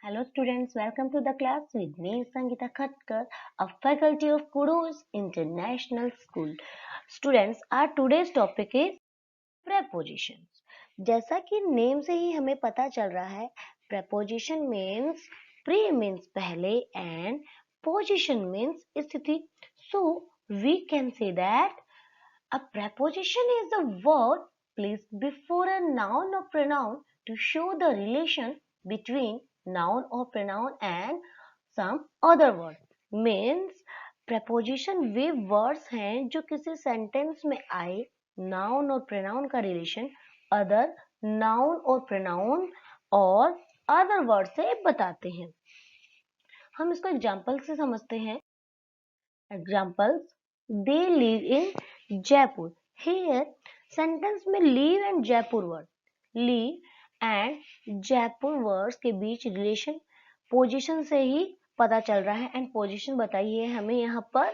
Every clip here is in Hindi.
Hello students, welcome to the class with me Sangeeta Khatkar, a faculty of Kudos International School. Students, our today's topic is prepositions. जैसा कि नेम से ही हमें पता चल रहा है, preposition means pre means पहले and position means स्थिति. So we can say that a preposition is a word placed before a noun or pronoun to show the relation between noun or pronoun and some other word. Means preposition way words हैं जो किसी sentence में आए noun और pronoun का relation other noun और pronoun और other word से बताते हैं. हम इसको एग्जाम्पल से समझते हैं. Examples: they live in Jaipur. Here sentence में live and Jaipur word, live and Jaipur words के बीच relation position से ही पता चल रहा है and position बताई है हमें यहाँ पर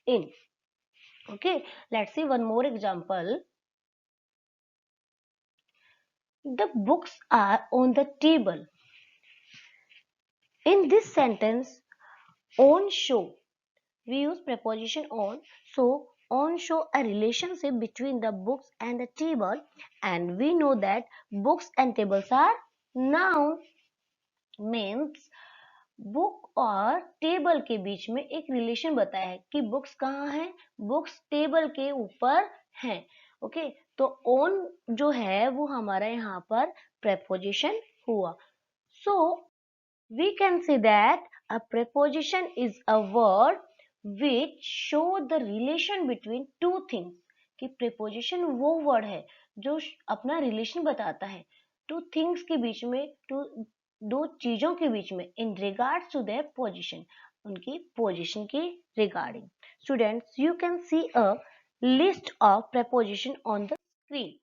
in. Okay, let's see one more example. The books are on the table. In this sentence, on show, we use preposition on. So on show a relationship between the books and the table, and we know that books and tables are noun. Means book और टेबल के बीच में एक रिलेशन बताया है कि बुक्स कहाँ है, बुक्स टेबल के ऊपर हैं. ओके, तो ऑन जो है वो हमारा यहाँ पर preposition हुआ. So we can say that a preposition is a word which show the relation between two things. कि preposition वो word है जो अपना relation बताता है two things के बीच में, दो चीजों के बीच में in regards to their position, उनकी position के regarding. Students, you can see a list of preposition on the screen.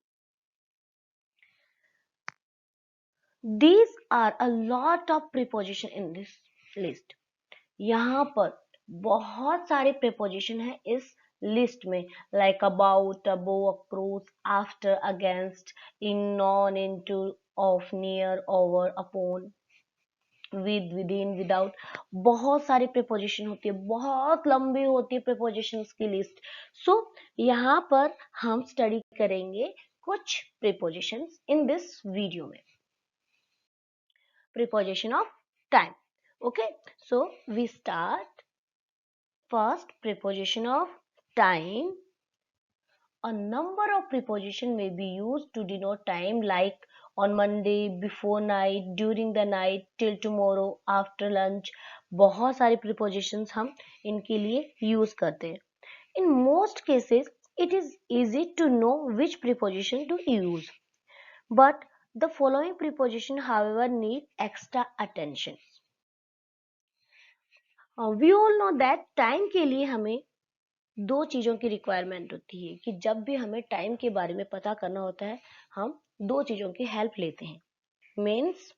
These are a lot of preposition in this list. यहाँ पर बहुत सारे preposition हैं इस लिस्ट में, like about, above, across, after, against, in, on, into, of, near, over, upon, with, within, without. बहुत सारी preposition होती है, बहुत लंबी होती है prepositions की लिस्ट. So यहाँ पर हम स्टडी करेंगे कुछ prepositions in this video में. Preposition of time. Okay, so we start. First, preposition of time. A number of preposition may be used to denote time, like on Monday, before night, during the night, till tomorrow, after lunch. बहुत सारे prepositions हम इनके लिए use करते हैं. In most cases, it is easy to know which preposition to use, but the following preposition, however, need extra attention. We all know that time के लिए हमें दो चीजों की रिक्वायरमेंट होती है कि जब भी हमें टाइम के बारे में पता करना होता है हम दो चीजों की हेल्प लेते हैं. मीन्स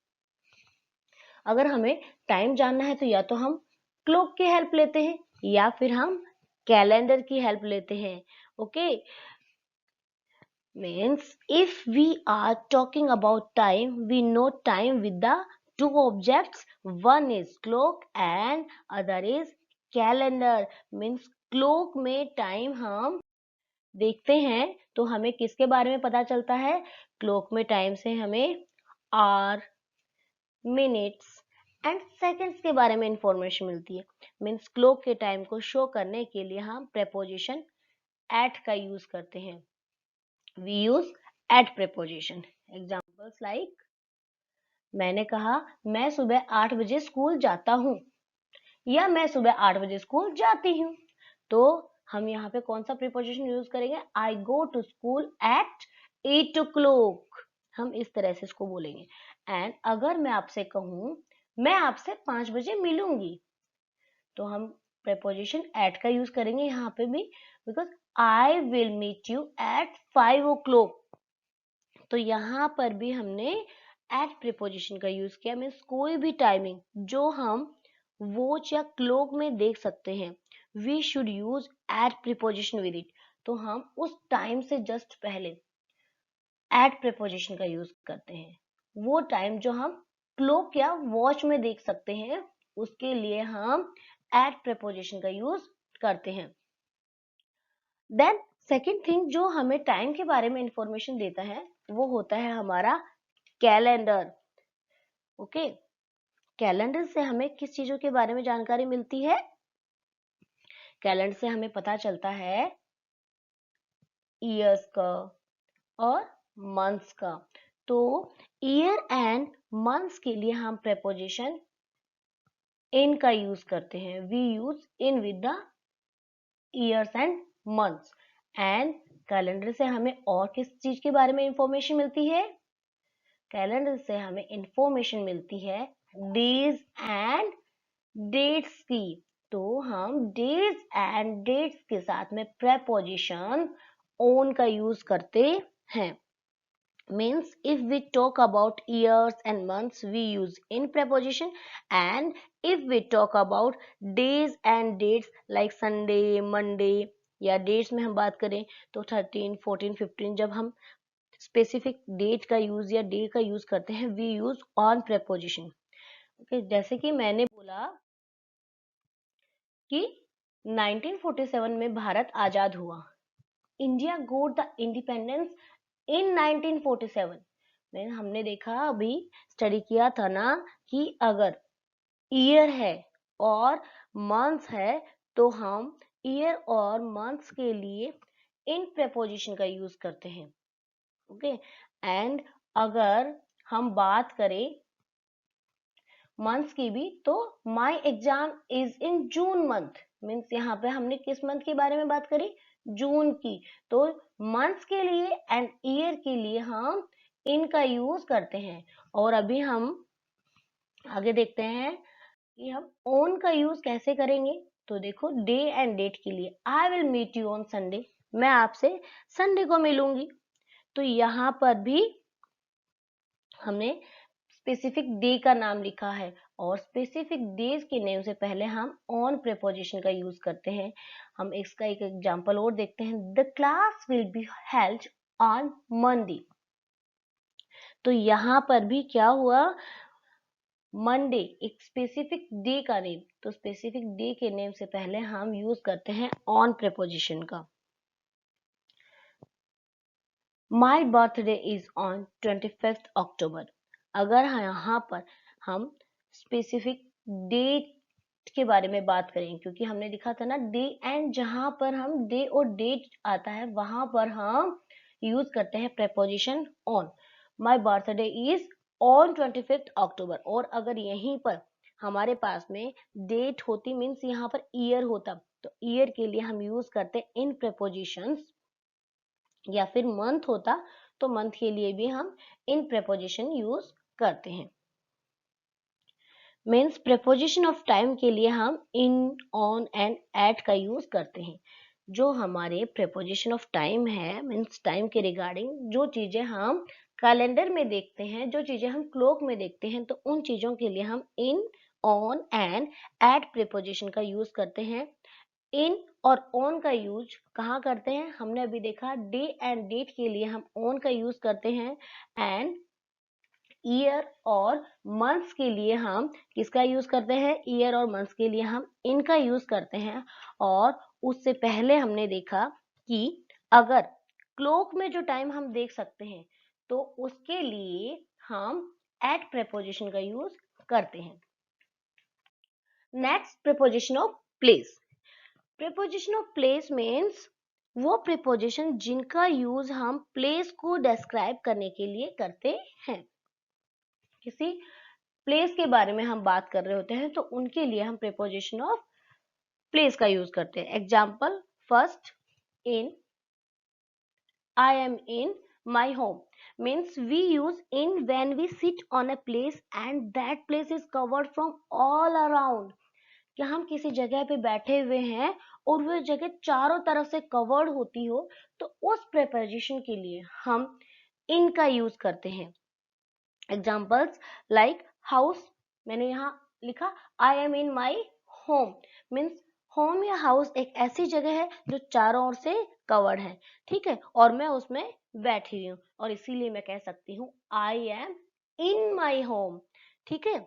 अगर हमें टाइम जानना है तो या तो हम क्लॉक की हेल्प लेते हैं या फिर हम कैलेंडर की हेल्प लेते हैं. Okay, means if we are talking about time, we know time with the two objects. One is clock and other is calendar. Means clock में टाइम हम देखते हैं तो हमें किसके बारे में पता चलता है, क्लॉक में टाइम से हमें आवर, मिनट्स एंड सेकंड्स के बारे में इंफॉर्मेशन मिलती है. मीन्स क्लॉक के टाइम को शो करने के लिए हम preposition at का यूज करते हैं. We use at preposition. Examples like मैंने कहा मैं सुबह 8 बजे स्कूल जाता हूँ या मैं सुबह 8 बजे स्कूल जाती हूँ. तो हम यहाँ पे कौन सा प्रीपोजिशन यूज करेंगे, I go to school at 8 o'clock. हम इस तरह से इसको बोलेंगे. एंड अगर मैं आपसे कहूँ मैं आपसे 5 बजे मिलूंगी तो हम प्रीपोजिशन at का यूज करेंगे यहाँ पे भी, because I will meet you at 5 o'clock. तो यहाँ पर भी हमने at प्रीपोजिशन का यूज किया. मीन्स कोई भी टाइमिंग जो हम वॉच या क्लॉक में देख सकते हैं, we should use at preposition with it. तो हम उस टाइम से जस्ट पहले at प्रीपोजिशन का यूज करते हैं, वो टाइम जो हम क्लॉक या वॉच में देख सकते हैं, उसके लिए हम एट प्रीपोजिशन का यूज करते हैं। देन सेकेंड थिंग जो हमें टाइम के बारे में इंफॉर्मेशन देता है वो होता है हमारा कैलेंडर। ओके, कैलेंडर से हमें किस चीजों के बारे में जानकारी मिलती है? कैलेंडर से हमें पता चलता है ईयर्स का और मंथ्स का। तो ईयर एंड मंथ्स के लिए हम प्रेपोजिशन इन का यूज करते हैं। We use in with the years and months. And calendar से हमें और किस चीज के बारे में इंफॉर्मेशन मिलती है? कैलेंडर से हमें इंफॉर्मेशन मिलती है डेज एंड डेट्स की। तो हम डेज एंड डेट्स के साथ में प्रेपोजिशन ऑन का यूज करते हैं। Means if we talk about years and months we use in preposition, and if we talk about days and dates like Sunday, Monday, या डेट्स में हम बात करें तो 13, 14, 15 जब हम स्पेसिफिक डेट का यूज या डे का यूज करते हैं we use on preposition. Okay, जैसे कि मैंने बोला कि 1947 में भारत आजाद हुआ। India got the independence in 1947 में हमने देखा, अभी स्टडी किया था ना कि अगर ईयर है और मंथ्स है तो हम ईयर और मंथ्स के लिए इन प्रेपोजिशन का यूज करते हैं। ओके, एंड अगर हम बात करें मंथ्स की भी तो my exam is in June month. Means यहाँ पे हमने किस मंथ के बारे में बात करी? जून की। तो मंथ्स के लिए एंड ईयर के लिए हम इनका यूज करते हैं। और अभी हम आगे देखते हैं कि हम ऑन का यूज कैसे करेंगे। तो देखो, डे एंड डेट के लिए I will meet you on Sunday, मैं आपसे संडे को मिलूंगी। तो यहाँ पर भी हमने स्पेसिफिक डे का नाम लिखा है और स्पेसिफिक डेज के नेम से पहले हम ऑन प्रेपोजिशन का यूज करते हैं। हम इसका एक एग्जांपल और देखते हैं। The class will be held on Monday. तो यहाँ पर भी क्या हुआ? मंडे एक स्पेसिफिक डे का नेम, तो स्पेसिफिक डे के नेम से पहले हम यूज करते हैं ऑन प्रेपोजिशन का। My birthday is on 25th October। अगर यहाँ पर हम स्पेसिफिक डेट के बारे में बात करें, क्योंकि हमने लिखा था ना डे एंड, जहां पर हम डे और डेट आता है वहां पर हम यूज करते हैं preposition on. My birthday is on 25th October। और अगर यहीं पर हमारे पास में डेट होती, मीन्स यहाँ पर ईयर होता, तो ईयर के लिए हम यूज करते हैं इन प्रेपोजिशंस, या फिर मंथ होता तो मंथ के लिए भी हम इन प्रेपोजिशन यूज करते हैं। मीन्स प्रेपोजिशन ऑफ टाइम के लिए हम इन, ऑन एंड एट का यूज करते हैं। जो हमारे प्रेपोजिशन ऑफ टाइम है, मीन्स टाइम के रिगार्डिंग जो चीजें हम कैलेंडर में देखते हैं, जो चीजें हम क्लॉक में देखते हैं, तो उन चीजों के लिए हम इन, ऑन एंड एट प्रेपोजिशन का यूज करते हैं। इन और ऑन का यूज कहाँ करते हैं? हमने अभी देखा डे एंड डेट के लिए हम ऑन का यूज करते हैं, एंड ईयर और मंथ्स के लिए हम किसका यूज करते हैं? ईयर और मंथ्स के लिए हम इनका यूज करते हैं। और उससे पहले हमने देखा कि अगर क्लॉक में जो टाइम हम देख सकते हैं तो उसके लिए हम एट प्रेपोजिशन का यूज करते हैं। Next, preposition of place. Preposition of place means वो प्रेपोजिशन जिनका यूज हम प्लेस को डिस्क्राइब करने के लिए करते हैं। किसी प्लेस के बारे में हम बात कर रहे होते हैं तो उनके लिए हम प्रेपोजिशन ऑफ प्लेस का यूज करते हैं। Example, first, in, I am in my home means we use in when we sit on a place and that place is covered from all around। कि हम किसी जगह पे बैठे हुए हैं और वो जगह चारों तरफ से कवर्ड होती हो तो उस प्रेपोजिशन के लिए हम इन का यूज करते हैं। एग्जाम्पल्स लाइक हाउस, मैंने यहाँ लिखा I am in my home. Means home या हाउस एक ऐसी जगह है जो चारों ओर से कवर्ड है, ठीक है, और मैं उसमें बैठी हुई हूँ और इसीलिए मैं कह सकती हूँ I am in my home. ठीक है।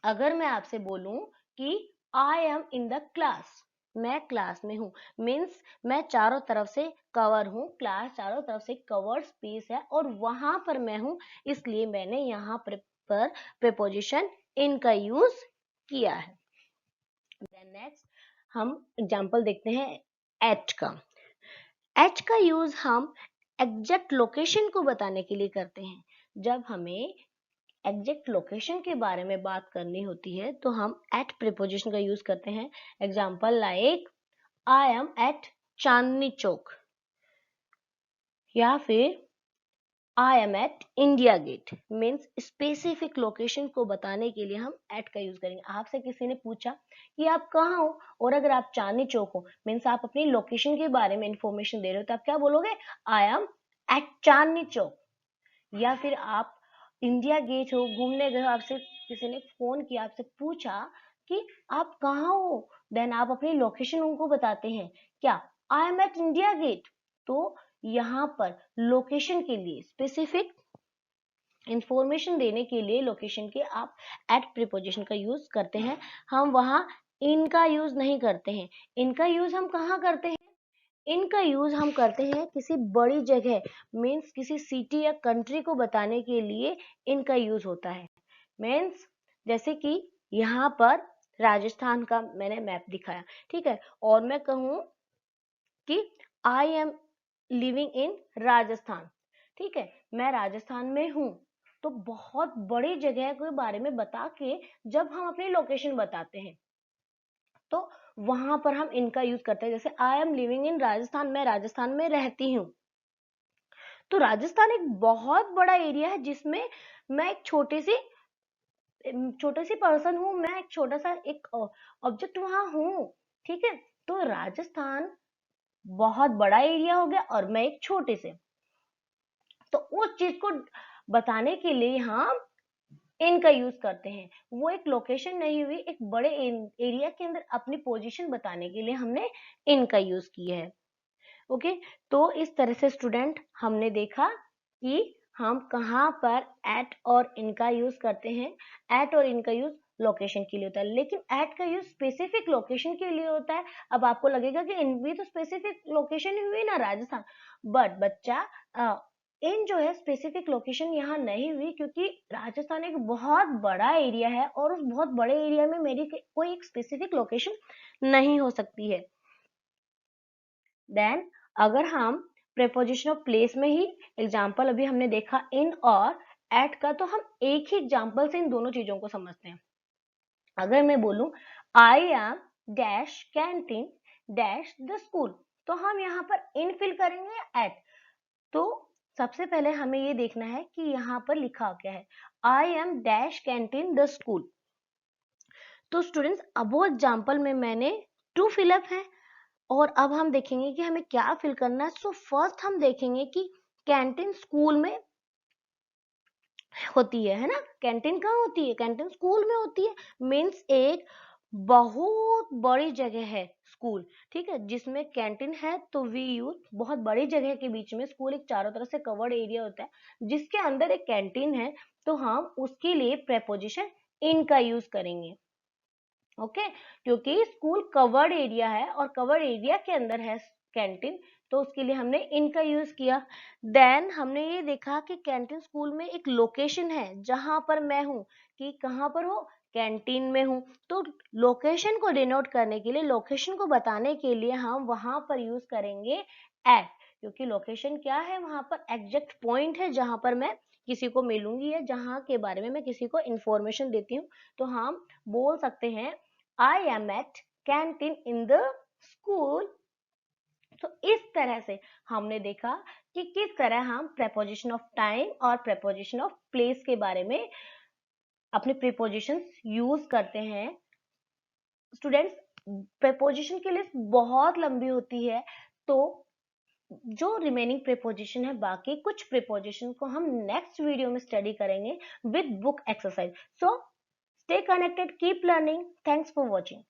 अगर मैं आपसे बोलूं कि I am in the class, मैं क्लास में हूँ, मीन्स मैं चारों तरफ से कवर हूँ, क्लास चारों तरफ से कवर्ड स्पेस है और वहां पर मैं हूँ, इसलिए मैंने यहाँ पर प्रीपोजिशन इन का यूज किया है। देन नेक्स्ट हम एग्जांपल देखते हैं एट का। एट का यूज हम एग्जैक्ट लोकेशन को बताने के लिए करते हैं। जब हमें एग्जैक्ट लोकेशन के बारे में बात करनी होती है तो हम एट प्रीपोजिशन का यूज करते हैं। Example like I am at Chandni Chowk, या फिर I am at India Gate. Means specific location को बताने के लिए हम एट का यूज करेंगे। आपसे किसी ने पूछा कि आप कहाँ हो, और अगर आप चांदनी चौक हो, मीन्स आप अपनी लोकेशन के बारे में इंफॉर्मेशन दे रहे हो, तो आप क्या बोलोगे, आई एम एट चांदनी चौक। या फिर आप इंडिया गेट हो, घूमने गए हो, आपसे किसी ने फोन किया, आपसे पूछा कि आप कहाँ हो, देन आप अपनी लोकेशन उनको बताते हैं, क्या, I am at India Gate. तो यहाँ पर लोकेशन के लिए, स्पेसिफिक इंफॉर्मेशन देने के लिए लोकेशन के आप एट प्रीपोजिशन का यूज करते हैं। हम वहां इनका यूज नहीं करते हैं। इनका यूज हम कहाँ करते हैं, इनका यूज हम करते हैं किसी बड़ी जगह, मीन्स किसी सिटी या कंट्री को बताने के लिए इनका यूज होता है। मीन्स जैसे कि यहाँ पर राजस्थान का मैंने मैप दिखाया, ठीक है, और मैं कहूँ कि I am living in Rajasthan, ठीक है, मैं राजस्थान में हूँ। तो बहुत बड़ी जगह के बारे में बता के जब हम अपनी लोकेशन बताते हैं तो वहां पर हम इनका यूज करते हैं। जैसे I am living in Rajasthan, मैं राजस्थान में रहती हूँ। तो राजस्थान एक बहुत बड़ा एरिया है जिसमें मैं एक छोटे सी पर्सन हूँ, मैं एक छोटा सा एक ऑब्जेक्ट वहां हूँ, ठीक है। तो राजस्थान बहुत बड़ा एरिया हो गया और मैं एक छोटे से, तो उस चीज को बताने के लिए हम इनका यूज करते हैं। वो एक लोकेशन नहीं हुई, एक बड़े एरिया के अंदर अपनी पोजीशन बताने के लिए हमने इनका यूज किया है। ओके, तो इस तरह से स्टूडेंट हमने देखा कि हम कहाँ पर एट और इनका यूज करते हैं। एट और इनका यूज लोकेशन के लिए होता है, लेकिन एट का यूज स्पेसिफिक लोकेशन के लिए होता है। अब आपको लगेगा कि इन भी तो स्पेसिफिक लोकेशन ही हुई ना, राजस्थान, बट बच्चा इन जो है स्पेसिफिक लोकेशन यहाँ नहीं हुई, क्योंकि राजस्थान एक बहुत बड़ा एरिया है और उस बहुत बड़े एरिया में मेरी कोई एक स्पेसिफिक लोकेशन नहीं हो सकती है। देन अगर हम प्रेपोजिशन ऑफ प्लेस में ही एग्जाम्पल अभी हमने देखा इन और एट का, तो हम एक ही एग्जाम्पल से इन दोनों चीजों को समझते हैं। अगर मैं बोलूं I am dash canteen dash the school, तो हम यहाँ पर इन फिल करेंगे या एट। तो सबसे पहले हमें ये देखना है कि यहाँ पर लिखा क्या है, I am dash canteen the school. तो स्टूडेंट्स अब वो एग्जाम्पल में मैंने टू फिलअप है, और अब हम देखेंगे कि हमें क्या फिल करना है। सो फर्स्ट हम देखेंगे कि कैंटीन स्कूल में होती है ना, कैंटीन कहाँ होती है, कैंटीन स्कूल में होती है। मीन्स एक बहुत बड़ी जगह है स्कूल, ठीक है, जिसमें कैंटीन है। तो वी यूज बहुत बड़ी जगह के बीच में, स्कूल एक चारों तरफ से कवर्ड एरिया होता है जिसके अंदर एक कैंटीन है, तो हम उसके लिए प्रेपोजिशन इन का यूज करेंगे। ओके, क्योंकि स्कूल कवर्ड एरिया है और कवर्ड एरिया के अंदर है कैंटीन, तो उसके लिए हमने इनका यूज किया। देन हमने ये देखा कि कैंटीन स्कूल में एक लोकेशन है जहां पर मैं हूँ, कि कहाँ पर हो, कैंटीन में हूँ। तो लोकेशन को डिनोट करने के लिए, लोकेशन को बताने के लिए हम वहां पर यूज करेंगे एट, क्योंकि लोकेशन क्या है, वहां पर एग्जैक्ट पॉइंट है जहां पर मैं किसी को मिलूंगी या जहां के बारे में मैं किसी को इंफॉर्मेशन देती हूँ। तो हम बोल सकते हैं I am at canteen in the school। तो इस तरह से हमने देखा कि किस तरह हम preposition of time और preposition of place के बारे में अपने prepositions यूज करते हैं। स्टूडेंट्स, preposition की लिस्ट बहुत लंबी होती है, तो जो रिमेनिंग प्रीपोजिशन है, बाकी कुछ प्रीपोजिशन को हम नेक्स्ट वीडियो में स्टडी करेंगे with book exercise. So stay connected, keep learning, thanks for watching.